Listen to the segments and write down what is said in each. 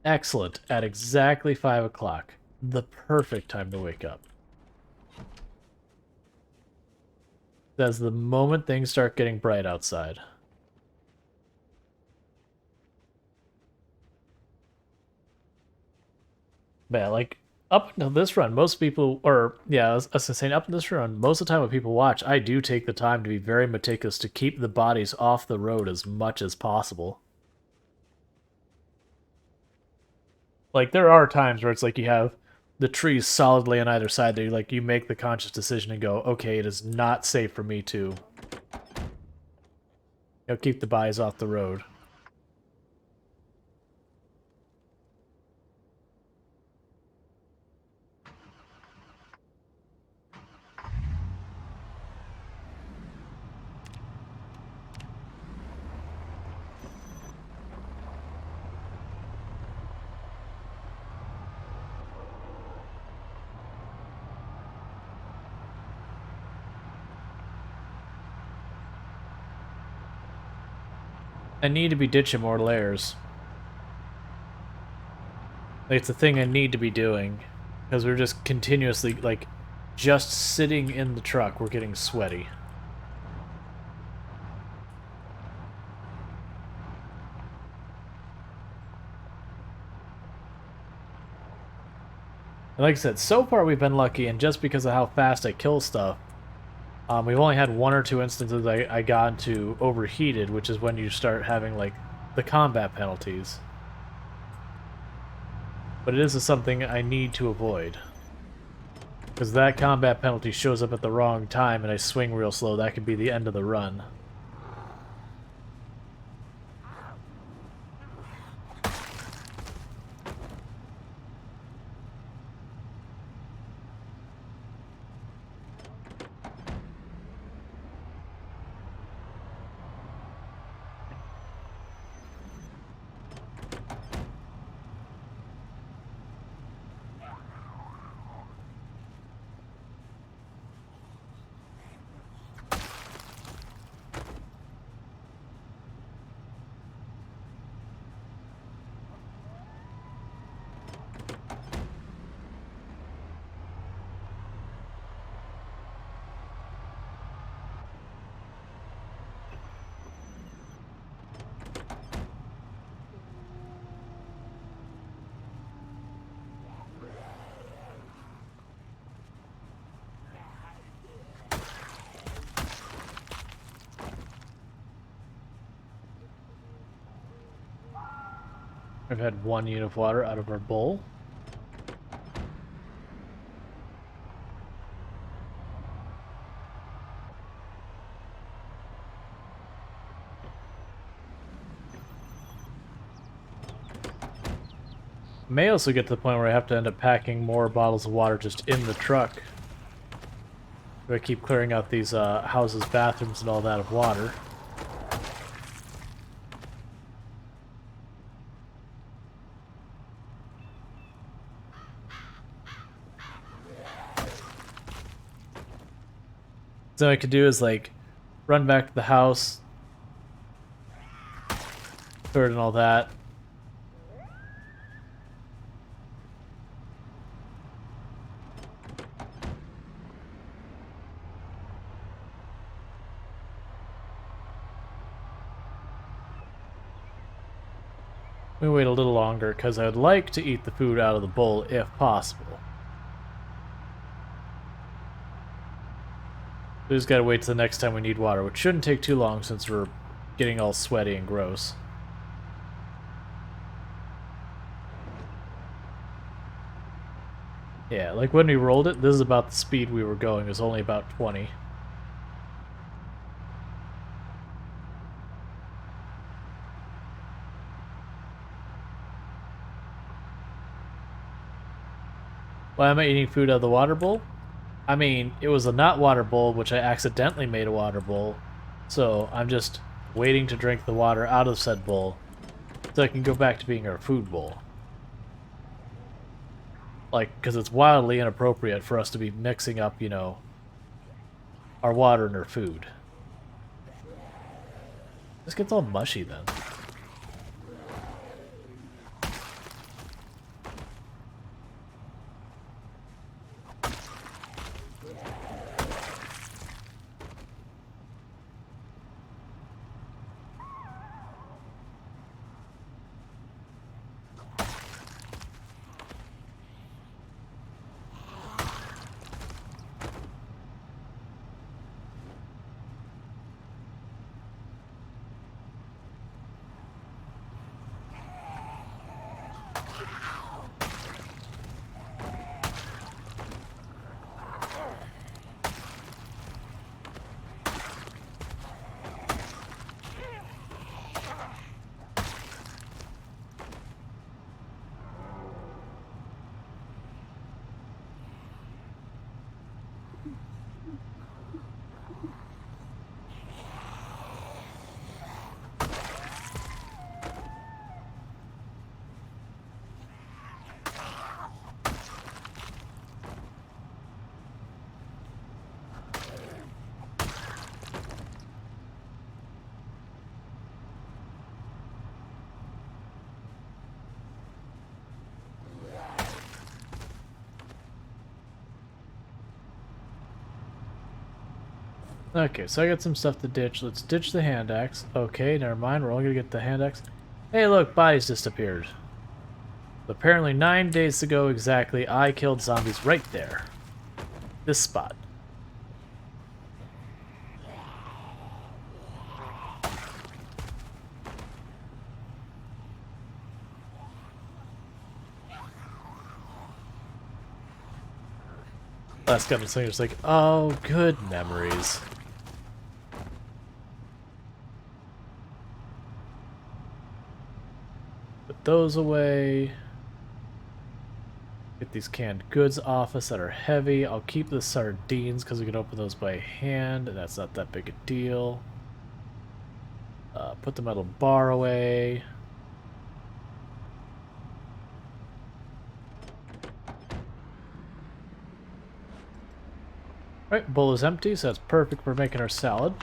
Excellent. At exactly 5 o'clock. The perfect time to wake up. That's the moment things start getting bright outside. Man, like, up until this run, most people, or, yeah, I was saying, up in this run, most of the time when people watch, I do take the time to be very meticulous to keep the bodies off the road as much as possible. Like, there are times where it's like you have the trees solidly on either side that you make the conscious decision and go, okay, it is not safe for me to, keep the bodies off the road. I need to be ditching more layers. Like, it's a thing I need to be doing. Because we're just continuously, like, just sitting in the truck, we're getting sweaty. And like I said, so far we've been lucky, and just because of how fast I kill stuff, we've only had one or two instances I got into overheated, which is when you start having, like, the combat penalties. But it is something I need to avoid. Because that combat penalty shows up at the wrong time and I swing real slow, that could be the end of the run. I've had one unit of water out of our bowl. May also get to the point where I have to end up packing more bottles of water just in the truck. I keep clearing out these houses, bathrooms, and all that of water. So what I could do is, like, run back to the house, third and all that. We wait a little longer because I would like to eat the food out of the bowl if possible. We just gotta wait till the next time we need water, which shouldn't take too long since we're getting all sweaty and gross. Yeah, like when we rolled it, this is about the speed we were going. It was only about 20. Why am I eating food out of the water bowl? I mean, it was a not water bowl, which I accidentally made a water bowl. So I'm just waiting to drink the water out of said bowl so I can go back to being our food bowl. Like, because it's wildly inappropriate for us to be mixing up, our water and our food. This gets all mushy then. Okay, so I got some stuff to ditch. Let's ditch the hand axe. Okay, never mind. We're only gonna get the hand axe. Hey, look, bodies disappeared. Apparently 9 days ago exactly, I killed zombies right there. This spot. Last couple of things like, oh, good memories. Put those away. Get these canned goods off us that are heavy. I'll keep the sardines because we can open those by hand, and that's not that big a deal. Put the metal bar away. Alright, bowl is empty, so that's perfect for making our salad.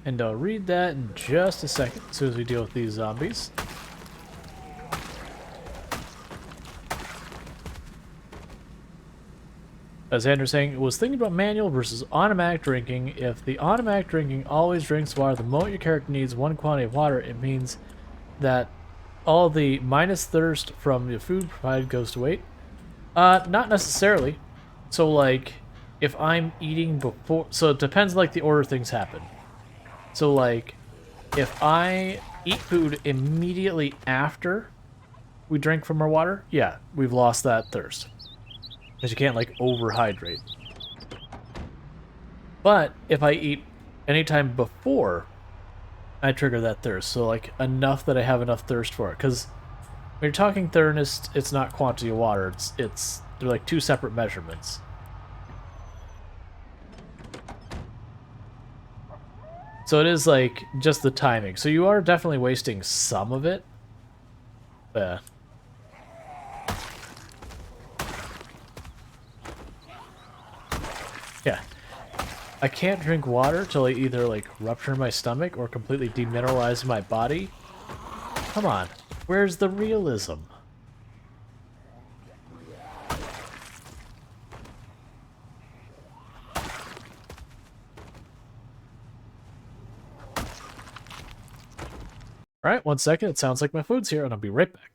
And I'll read that in just a second, as soon as we deal with these zombies. As Andrew's saying, was thinking about manual versus automatic drinking. If the automatic drinking always drinks water the moment your character needs one quantity of water, it means that all the minus thirst from the food provided goes to weight. Not necessarily. So, like, if I'm eating before... So it depends, like, the order things happen. So, like, if I eat food immediately after we drink from our water, yeah, we've lost that thirst. Because you can't, like, overhydrate. But if I eat anytime before, I trigger that thirst. So, like, enough that I have enough thirst for it. Because when you're talking thirst, it's not quantity of water. They're like two separate measurements. So it is like just the timing. So you are definitely wasting some of it. Yeah. Yeah. I can't drink water till I either like rupture my stomach or completely demineralize my body. Come on. Where's the realism? Alright, 1 second. It sounds like my food's here, and I'll be right back.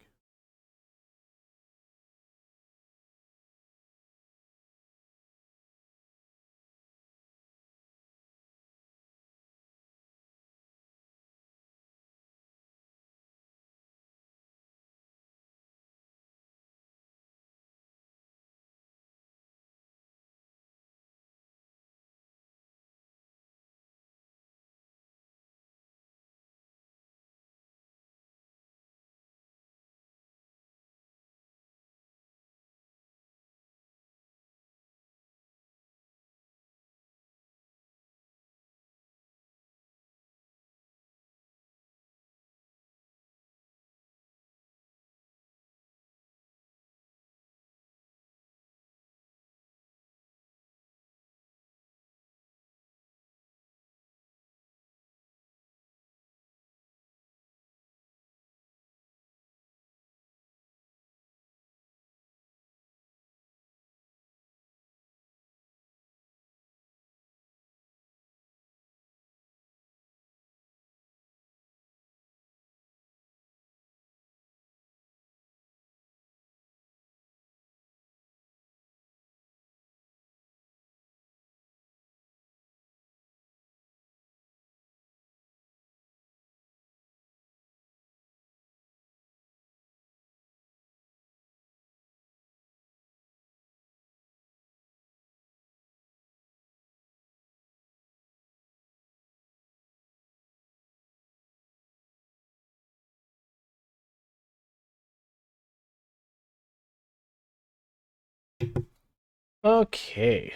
Okay.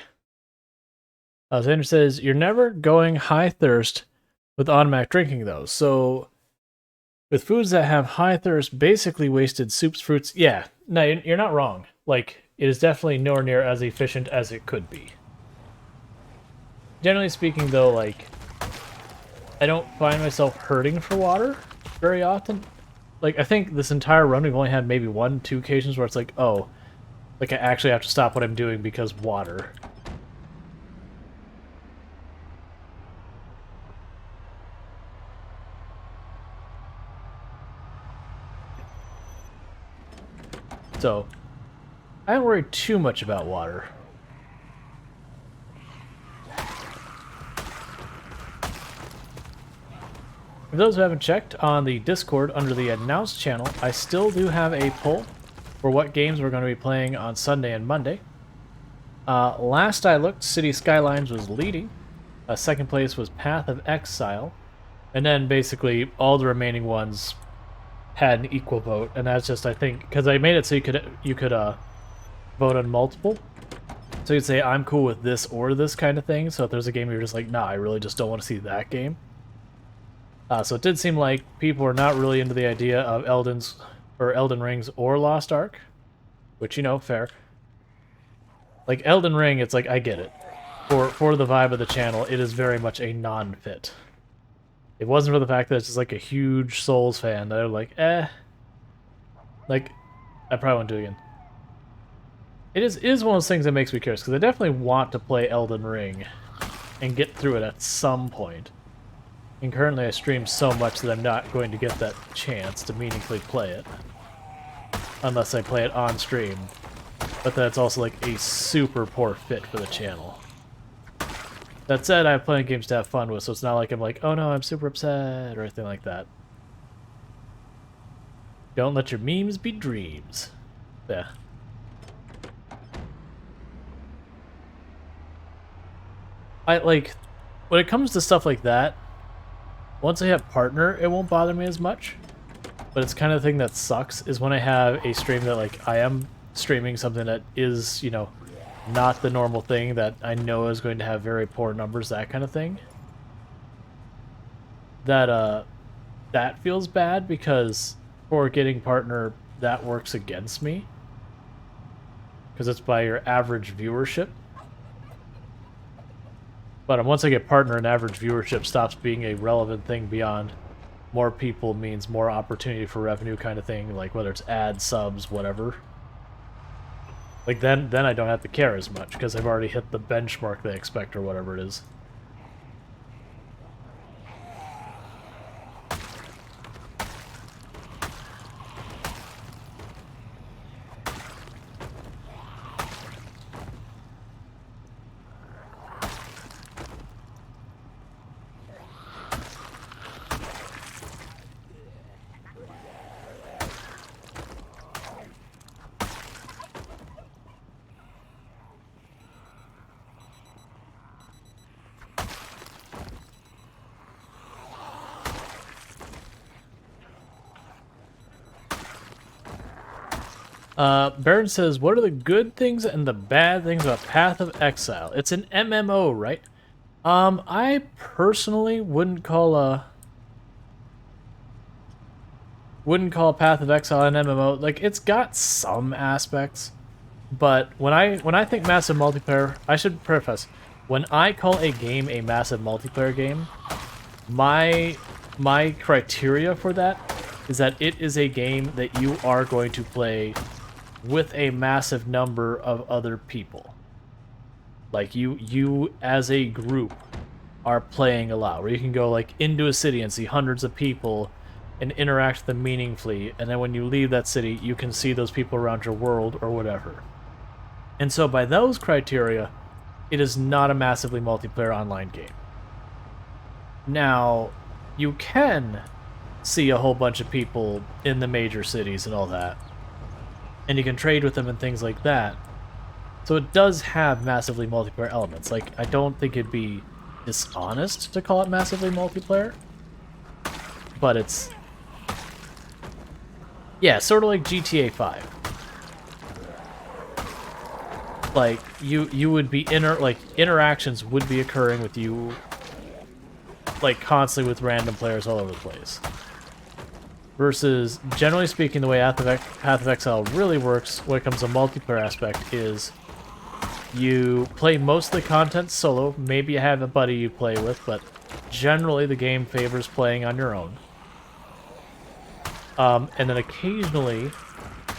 Xander says, you're never going high thirst with automatic drinking, though. So, with foods that have high thirst, basically wasted soups, fruits. Yeah, no, you're not wrong. Like, it is definitely nowhere near as efficient as it could be. Generally speaking, though, like, I don't find myself hurting for water very often. Like, I think this entire run, we've only had maybe 1-2 occasions where it's like, oh, like, I actually have to stop what I'm doing because water. So, I don't worry too much about water. For those who haven't checked, on the Discord under the Announced channel, I still do have a poll for what games we're going to be playing on Sunday and Monday. Last I looked, City Skylines was leading. Second place was Path of Exile. And then basically all the remaining ones had an equal vote. And that's just, I think, because I made it so you could vote on multiple. So you'd say, I'm cool with this or this kind of thing. So if there's a game where you're just like, nah, I really just don't want to see that game. So it did seem like people are not really into the idea of Elden Rings or Lost Ark, which, you know, fair. Like Elden Ring, it's like I get it. For the vibe of the channel, it is very much a non-fit. It wasn't for the fact that it's just like a huge Souls fan that are like, like I probably won't do it again. It is one of those things that makes me curious because I definitely want to play Elden Ring and get through it at some point. And currently I stream so much that I'm not going to get that chance to meaningfully play it. Unless I play it on stream. But that's also like a super poor fit for the channel. That said, I have plenty of games to have fun with, so it's not like I'm like, oh no, I'm super upset or anything like that. Don't let your memes be dreams. Yeah. Like, when it comes to stuff like that, once I have partner, it won't bother me as much. But it's kind of the thing that sucks is when I have a stream that, like, I am streaming something that is, you know, not the normal thing that I know is going to have very poor numbers, that kind of thing. That feels bad because for getting partner, that works against me. Because it's by your average viewership. But once I get partner and average viewership stops being a relevant thing beyond more people means more opportunity for revenue kind of thing, like whether it's ads, subs, whatever. Like then I don't have to care as much because I've already hit the benchmark they expect or whatever it is. Baron says, what are the good things and the bad things about Path of Exile? It's an MMO, right? I personally wouldn't call Path of Exile an MMO. Like, it's got some aspects, but when I think massive multiplayer, I should preface, when I call a game a massive multiplayer game, my criteria for that is that it is a game that you are going to play with a massive number of other people. Like you as a group are playing a lot, where you can go like into a city and see hundreds of people and interact with them meaningfully, and then when you leave that city, you can see those people around your world or whatever. And so by those criteria, it is not a massively multiplayer online game. Now, you can see a whole bunch of people in the major cities and all that, and you can trade with them and things like that. So it does have massively multiplayer elements. Like, I don't think it'd be dishonest to call it massively multiplayer, but it's, yeah, sort of like GTA 5. like you would be interactions would be occurring with you like constantly with random players all over the place. Versus, generally speaking, the way Path of Exile really works when it comes to multiplayer aspect is you play most of the content solo. Maybe you have a buddy you play with, but generally the game favors playing on your own. And then occasionally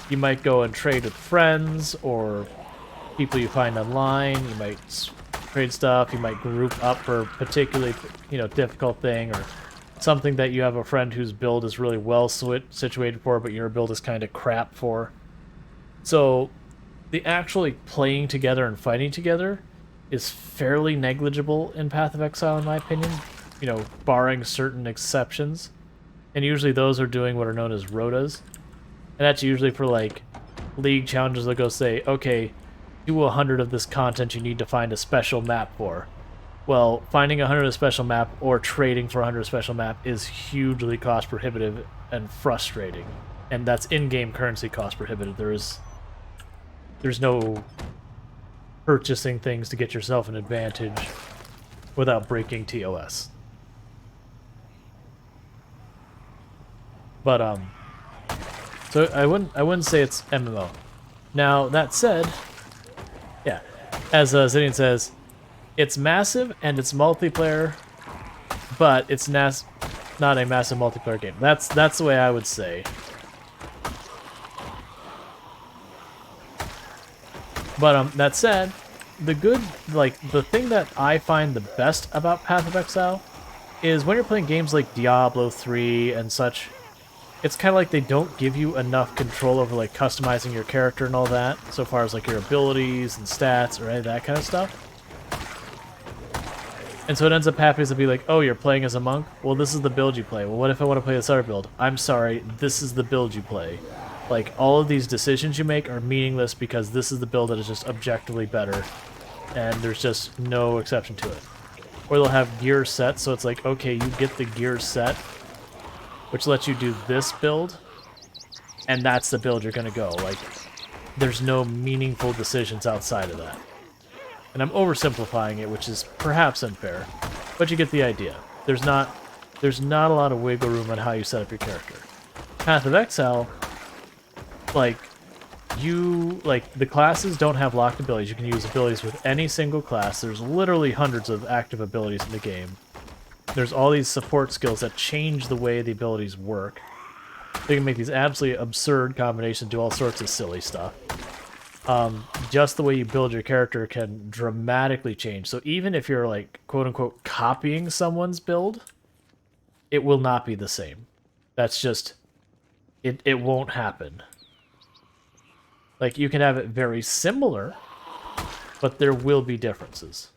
you might go and trade with friends or people you find online. You might trade stuff. You might group up for a particularly, difficult thing or something that you have a friend whose build is really well situated for, but your build is kind of crap for. So the actually playing together and fighting together is fairly negligible in Path of Exile, in my opinion, barring certain exceptions. And usually those are doing what are known as rotas. And that's usually for, like, league challenges that go say, okay, do 100 of this content you need to find a special map for. Well, finding 100 of a special map or trading for 100 of a special map is hugely cost prohibitive and frustrating. And that's in-game currency cost prohibitive. There's no purchasing things to get yourself an advantage without breaking TOS. But so I wouldn't say it's MMO. Now that said, yeah, as Zidian says, it's massive and it's multiplayer, but it's not a massive multiplayer game. That's the way I would say. But that said, the thing that I find the best about Path of Exile is when you're playing games like Diablo 3 and such, it's kind of like they don't give you enough control over like customizing your character and all that, so far as like your abilities and stats or any of that kind of stuff. And so it ends up happening to be like, oh, you're playing as a monk? Well, this is the build you play. Well, what if I want to play this other build? I'm sorry, this is the build you play. Like, all of these decisions you make are meaningless because this is the build that is just objectively better, and there's just no exception to it. Or they'll have gear set, so it's like, okay, you get the gear set, which lets you do this build, and that's the build you're going to go. Like, there's no meaningful decisions outside of that. And I'm oversimplifying it, which is perhaps unfair, but you get the idea. There's not a lot of wiggle room on how you set up your character. Path of Exile, the classes don't have locked abilities. You can use abilities with any single class. There's literally hundreds of active abilities in the game. There's all these support skills that change the way the abilities work. They can make these absolutely absurd combinations, do all sorts of silly stuff. Just the way you build your character can dramatically change. So even if you're, like, quote-unquote copying someone's build, it will not be the same. That's just... It won't happen. Like, you can have it very similar, but there will be differences.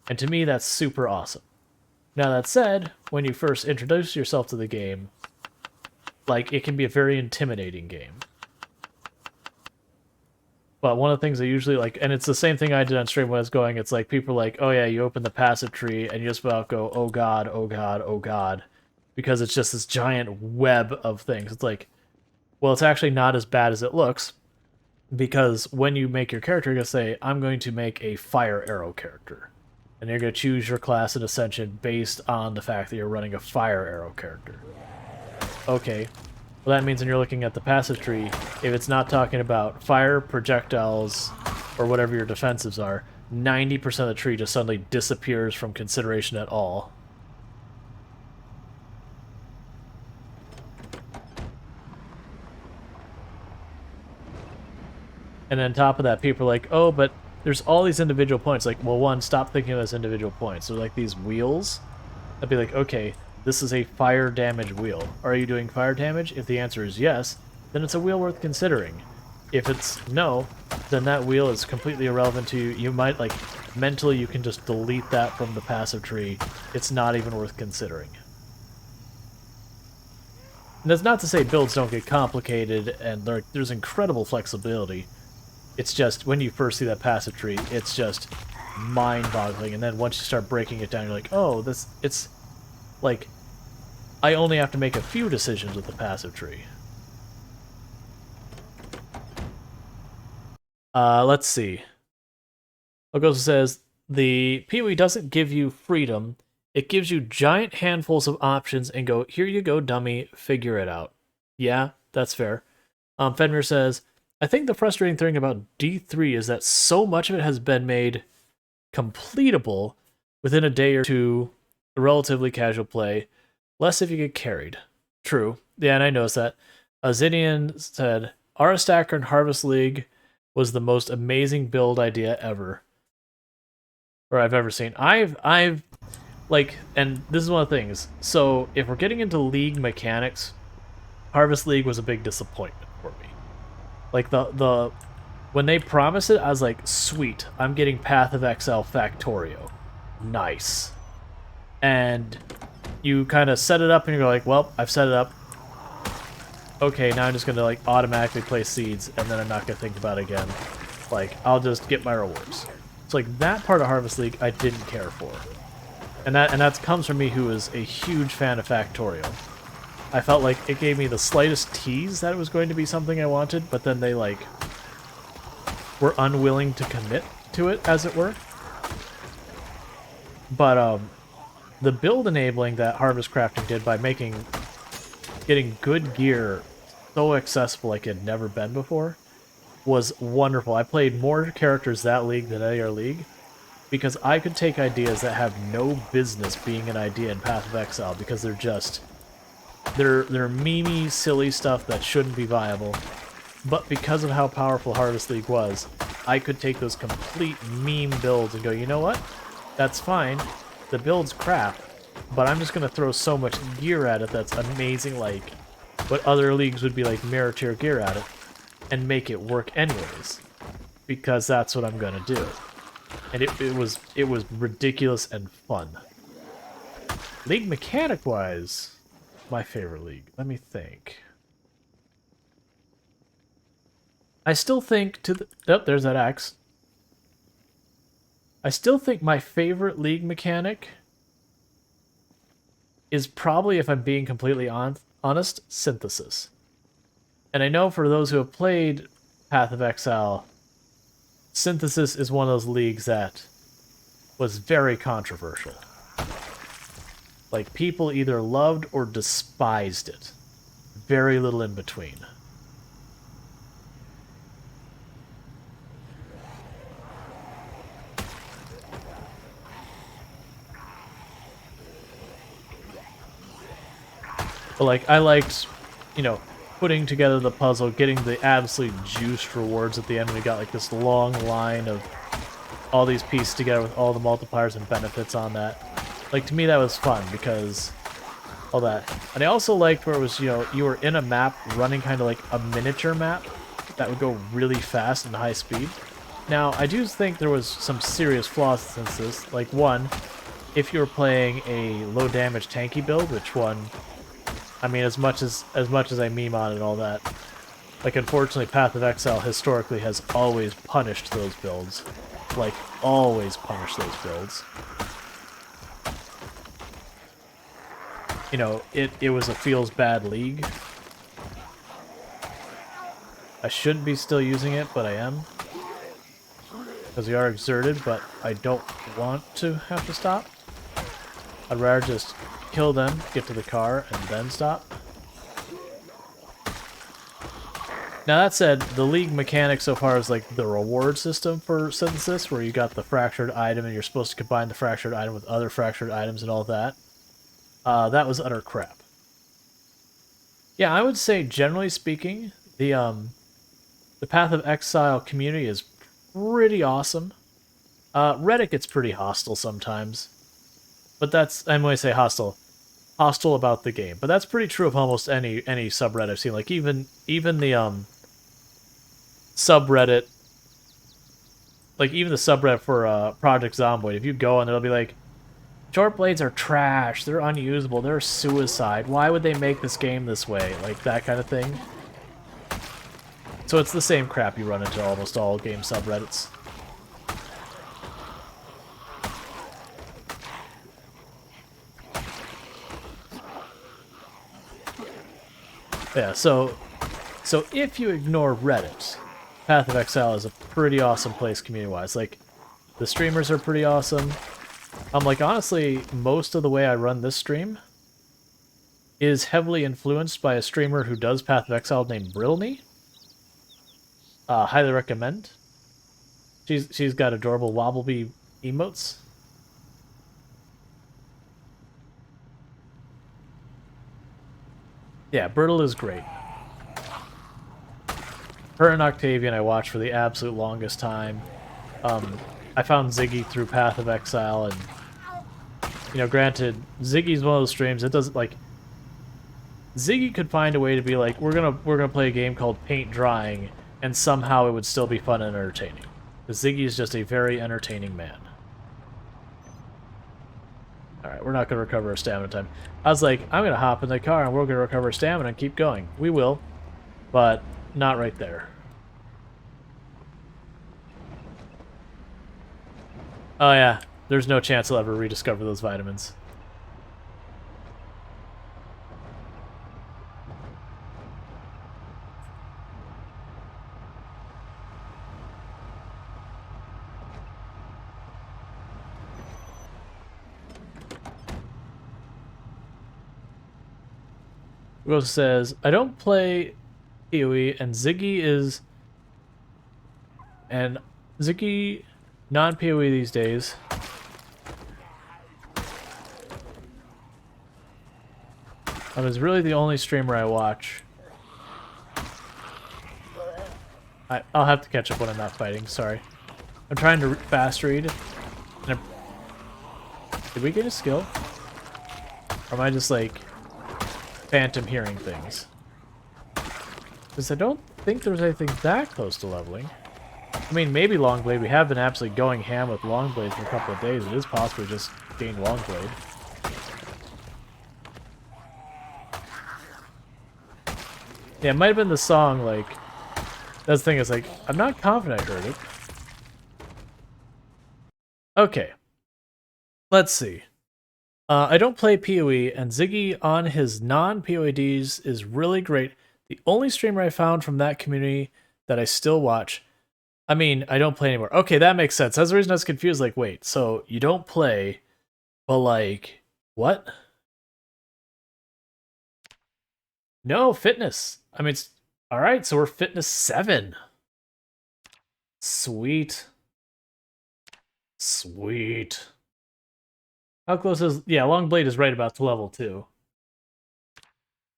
And to me, that's super awesome. Now, that said, when you first introduce yourself to the game, like, it can be a very intimidating game. But one of the things I usually like, and it's the same thing I did on stream when I was going, it's like people are like, oh yeah, you open the passive tree and you just about go, oh god, oh god, oh god. Because it's just this giant web of things. It's like, well, it's actually not as bad as it looks. Because when you make your character, you're going to say, I'm going to make a fire arrow character. And you're going to choose your class in Ascension based on the fact that you're running a fire arrow character. Okay. Well, that means when you're looking at the passive tree, if it's not talking about fire, projectiles, or whatever your defensives are, 90% of the tree just suddenly disappears from consideration at all. And then on top of that, people are like, oh, but there's all these individual points. Like, well, one, stop thinking of those individual points. So like these wheels, I'd be like, okay, this is a fire damage wheel. Are you doing fire damage? If the answer is yes, then it's a wheel worth considering. If it's no, then that wheel is completely irrelevant to you. You might, like, mentally you can just delete that from the passive tree. It's not even worth considering. And that's not to say builds don't get complicated and there's incredible flexibility. It's just, when you first see that passive tree, it's just mind-boggling. And then once you start breaking it down, you're like, oh, it's... Like, I only have to make a few decisions with the passive tree. Let's see. Logosa says the PoE doesn't give you freedom. It gives you giant handfuls of options and go, here you go, dummy, figure it out. Yeah, that's fair. Fenrir says, I think the frustrating thing about D3 is that so much of it has been made completable within a day or two, relatively casual play, less if you get carried. True. Yeah, and I noticed that. Zinnian said, Arastacker in Harvest League was the most amazing build idea ever. Or I've ever seen. I've like, and this is one of the things. So if we're getting into league mechanics, Harvest League was a big disappointment for me. Like the when they promised it, I was like, sweet, I'm getting Path of Exile Factorio. Nice. And you kind of set it up and you're like, well, I've set it up. Okay, now I'm just gonna like automatically place seeds and then I'm not gonna think about it again. Like, I'll just get my rewards. So like that part of Harvest League I didn't care for. And that comes from me who is a huge fan of Factorio. I felt like it gave me the slightest tease that it was going to be something I wanted, but then they like were unwilling to commit to it, as it were. But the build enabling that Harvest Crafting did by getting good gear so accessible like it had never been before was wonderful. I played more characters that league than any other league because I could take ideas that have no business being an idea in Path of Exile because they're memey, silly stuff that shouldn't be viable. But because of how powerful Harvest League was, I could take those complete meme builds and go, you know what? That's fine. The build's crap, but I'm just going to throw so much gear at it that's amazing, like what other leagues would be like mirror tier gear at it, and make it work anyways. Because that's what I'm going to do. And it was ridiculous and fun. League mechanic-wise, my favorite league. Let me think. I still think there's that axe. I still think my favorite league mechanic is probably, if I'm being completely honest, Synthesis. And I know for those who have played Path of Exile, Synthesis is one of those leagues that was very controversial. Like, people either loved or despised it. Very little in between. But, like, I liked, you know, putting together the puzzle, getting the absolute juiced rewards at the end. We got, like, this long line of all these pieces together with all the multipliers and benefits on that. Like, to me, that was fun because all that. And I also liked where it was, you know, you were in a map running kind of like a miniature map that would go really fast and high speed. Now, I do think there was some serious flaws since this. Like, one, if you were playing a low damage tanky build, which one, I mean, as much as I meme on it and all that, like, unfortunately, Path of Exile historically has always punished those builds. Like, always punished those builds. You know, it was a feels bad league. I shouldn't be still using it, but I am. Because we are exerted, but I don't want to have to stop. I'd rather just kill them, get to the car, and then stop. Now that said, the league mechanic so far is like the reward system for Synthesis, where you got the fractured item and you're supposed to combine the fractured item with other fractured items and all that. That was utter crap. Yeah, I would say, generally speaking, the Path of Exile community is pretty awesome. Reddit gets pretty hostile sometimes. But that's, I'm going to say hostile about the game. But that's pretty true of almost any subreddit I've seen. Like, even the subreddit, like, even the subreddit for Project Zomboid, if you go and it'll be like, short blades are trash, they're unusable, they're suicide, why would they make this game this way? Like, that kind of thing. So it's the same crap you run into almost all game subreddits. Yeah, so if you ignore Reddit, Path of Exile is a pretty awesome place community-wise. Like, the streamers are pretty awesome. Like, honestly, most of the way I run this stream is heavily influenced by a streamer who does Path of Exile named Brilney. Highly recommend. She's got adorable Wobblebee emotes. Yeah, Brittle is great. Her and Octavian I watched for the absolute longest time. I found Ziggy through Path of Exile, and you know, granted, Ziggy's one of those streams that doesn't like. Ziggy could find a way to be like, we're gonna play a game called Paint Drying, and somehow it would still be fun and entertaining. Because Ziggy is just a very entertaining man. Alright, we're not gonna recover our stamina time. I was like, I'm gonna hop in the car and we're gonna recover our stamina and keep going. We will, but not right there. Oh yeah, there's no chance I'll ever rediscover those vitamins. Rose says, I don't play PoE, and Ziggy non-PoE these days. Is really the only streamer I watch. I'll have to catch up when I'm not fighting, sorry. I'm trying to fast read. And did we get a skill? Or am I just like phantom hearing things? Because I don't think there's anything that close to leveling. I mean, maybe Longblade. We have been absolutely going ham with Longblade for a couple of days. It is possible we just gained Longblade. Yeah, it might have been the song, like... That's the thing, is like, I'm not confident I heard it. Okay. Let's see. I don't play PoE, and Ziggy on his non-PoEDs is really great. The only streamer I found from that community that I still watch... I mean, I don't play anymore. Okay, that makes sense. That's the reason I was confused. Like, wait, so you don't play, but like, what? No, fitness. I mean, it's... Alright, so we're fitness 7. Sweet. Sweet. How close is... Yeah, Longblade is right about to level 2.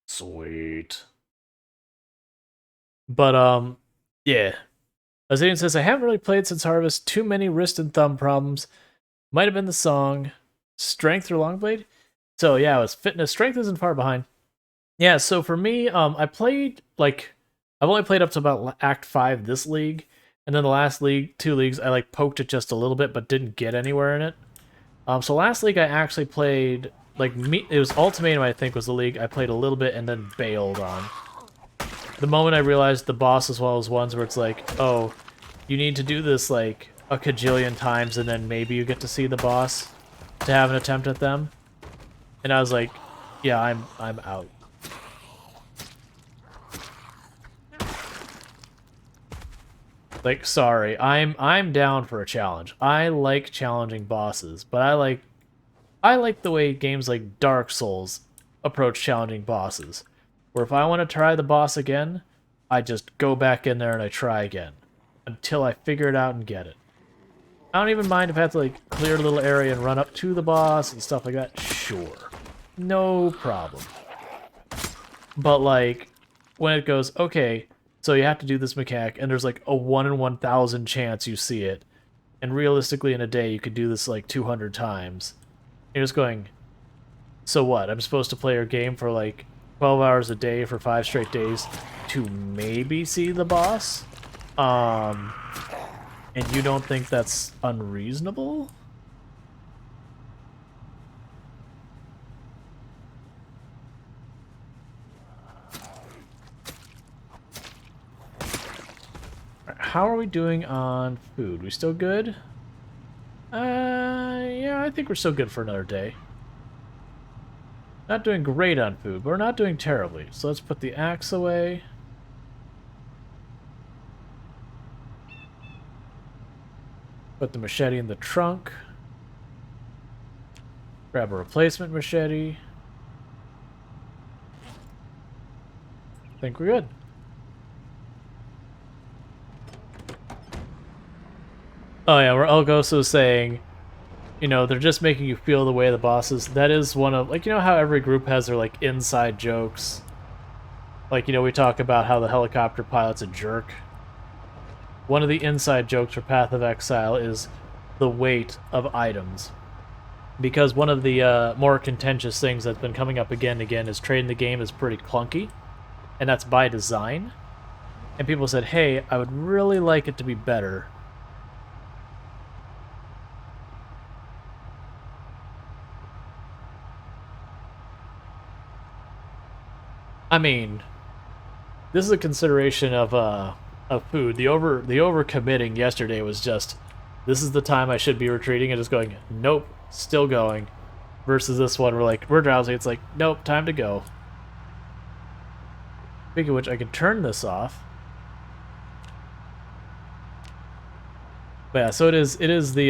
Sweet. But, yeah. Azadian says, I haven't really played since Harvest. Too many wrist and thumb problems. Might have been the song. Strength or Longblade? So, yeah, it was fitness. Strength isn't far behind. Yeah, so for me, I played, like... I've only played up to about Act 5 this league. And then the last two leagues, I, like, poked it just a little bit, but didn't get anywhere in it. So last league I actually played, like, it was Ultimatum, I think, was the league I played a little bit and then bailed on. The moment I realized the boss is one of those ones where it's like, oh, you need to do this, like, a cajillion times and then maybe you get to see the boss to have an attempt at them. And I was like, yeah, I'm out. Like, sorry, I'm down for a challenge. I like challenging bosses, but I like the way games like Dark Souls approach challenging bosses. Where if I want to try the boss again, I just go back in there and I try again. Until I figure it out and get it. I don't even mind if I have to, like, clear a little area and run up to the boss and stuff like that. Sure. No problem. But, like, when it goes, okay, so you have to do this mechanic, and there's like a 1 in 1,000 chance you see it. And realistically in a day you could do this like 200 times. You're just going, so what? I'm supposed to play your game for like 12 hours a day for 5 straight days to maybe see the boss? And you don't think that's unreasonable? How are we doing on food? We still good? Yeah, I think we're still good for another day. Not doing great on food, but we're not doing terribly. So let's put the axe away. Put the machete in the trunk. Grab a replacement machete. Think we're good. Oh yeah, where Elgoso saying, you know, they're just making you feel the way the bosses. That is one of, like, you know how every group has their, like, inside jokes? Like, you know, we talk about how the helicopter pilot's a jerk. One of the inside jokes for Path of Exile is the weight of items. Because one of the more contentious things that's been coming up again and again is trading the game is pretty clunky. And that's by design. And people said, hey, I would really like it to be better. I mean, this is a consideration of food. The overcommitting yesterday was just, this is the time I should be retreating, and just going, nope, still going. Versus this one, we're drowsy. It's like, nope, time to go. Speaking of which, I can turn this off. But yeah, so it is the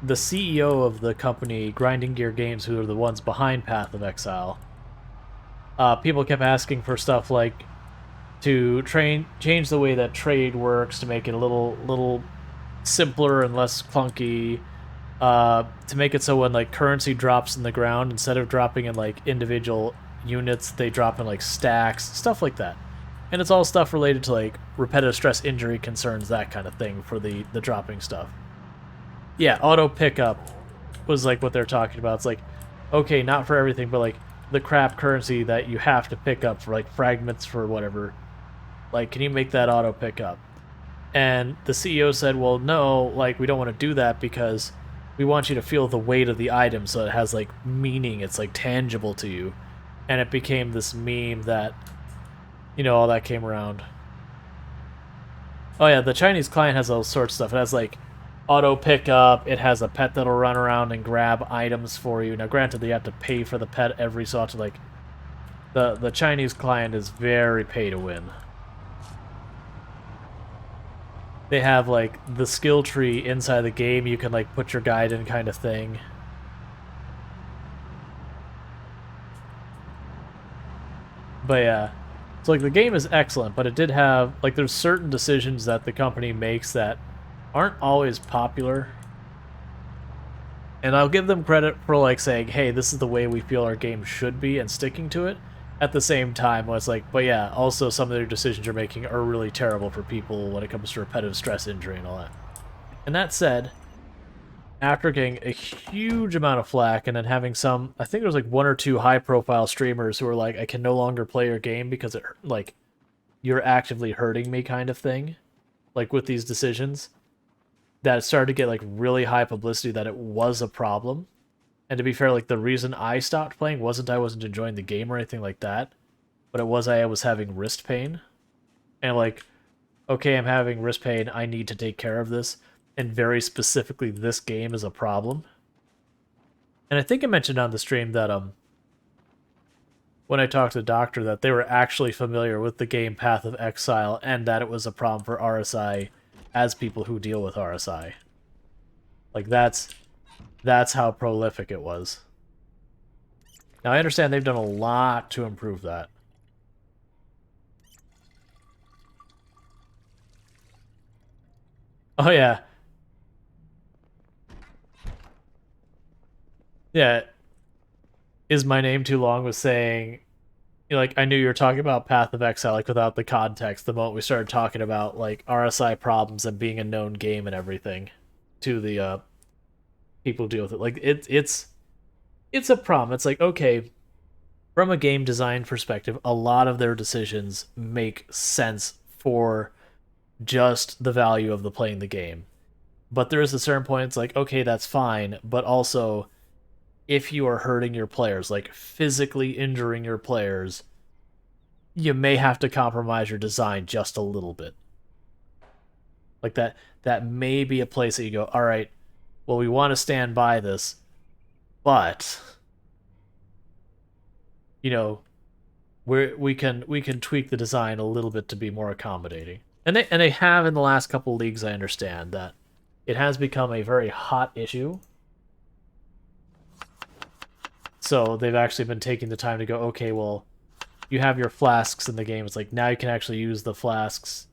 CEO of the company, Grinding Gear Games, who are the ones behind Path of Exile. People kept asking for stuff like to change the way that trade works to make it a little simpler and less clunky. To make it so when like currency drops in the ground, instead of dropping in like individual units, they drop in like stacks, stuff like that. And it's all stuff related to like repetitive stress injury concerns, that kind of thing for the dropping stuff. Yeah, auto pickup was like what they're talking about. It's like, okay, not for everything, but like the crap currency that you have to pick up for like fragments for whatever. Like, can you make that auto pick up? And the CEO said, well, no, like we don't want to do that because we want you to feel the weight of the item so it has like meaning, it's like tangible to you. And it became this meme that, you know, all that came around. Oh yeah, the Chinese client has all sorts of stuff. It has like auto pickup. It has a pet that'll run around and grab items for you. Now, granted, you have to pay for the pet every so often. Like the Chinese client is very pay to win. They have like the skill tree inside the game. You can like put your guide in, kind of thing. But yeah. So, like, the game is excellent, but it did have, like, there's certain decisions that the company makes that aren't always popular. And I'll give them credit for, like, saying, hey, this is the way we feel our game should be, and sticking to it. At the same time, when it's like, but yeah, also some of their decisions you're making are really terrible for people when it comes to repetitive stress injury and all that. And that said, after getting a huge amount of flack and then having some, I think there was like one or two high-profile streamers who were like, I can no longer play your game because it, like, you're actively hurting me kind of thing, like with these decisions, that started to get like really high publicity that it was a problem. And to be fair, like the reason I stopped playing wasn't I wasn't enjoying the game or anything like that, but it was I was having wrist pain. And like, okay, I'm having wrist pain, I need to take care of this. And very specifically, this game is a problem. And I think I mentioned on the stream that when I talked to the doctor, that they were actually familiar with the game Path of Exile and that it was a problem for RSI as people who deal with RSI. Like that's how prolific it was. Now I understand they've done a lot to improve that. Oh yeah. Yeah, is my name too long was saying, you know, like, I knew you were talking about Path of Exile, like, without the context, the moment we started talking about, like, RSI problems and being a known game and everything to the people who deal with it. Like, it's a problem. It's like, okay, from a game design perspective, a lot of their decisions make sense for just the value of the playing the game. But there is a certain point, it's like, okay, that's fine, but also if you are hurting your players, like physically injuring your players, you may have to compromise your design just a little bit. Like that may be a place that you go, all right, well, we want to stand by this, but you know, we can tweak the design a little bit to be more accommodating. And they have in the last couple of leagues, I understand that it has become a very hot issue. So they've actually been taking the time to go, okay, well, you have your flasks in the game. It's like now you can actually use the flasks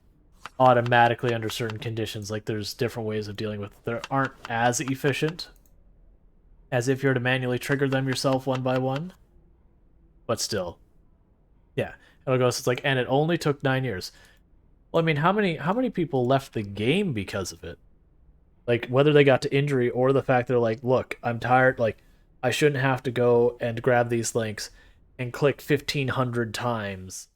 automatically under certain conditions. Like there's different ways of dealing with it that aren't as efficient as if you're to manually trigger them yourself one by one. But still, yeah, it'll go. So it's like, and it only took 9 years. Well, I mean, how many people left the game because of it? Like whether they got to injury or the fact they're like, look, I'm tired. Like I shouldn't have to go and grab these links and click 1,500 times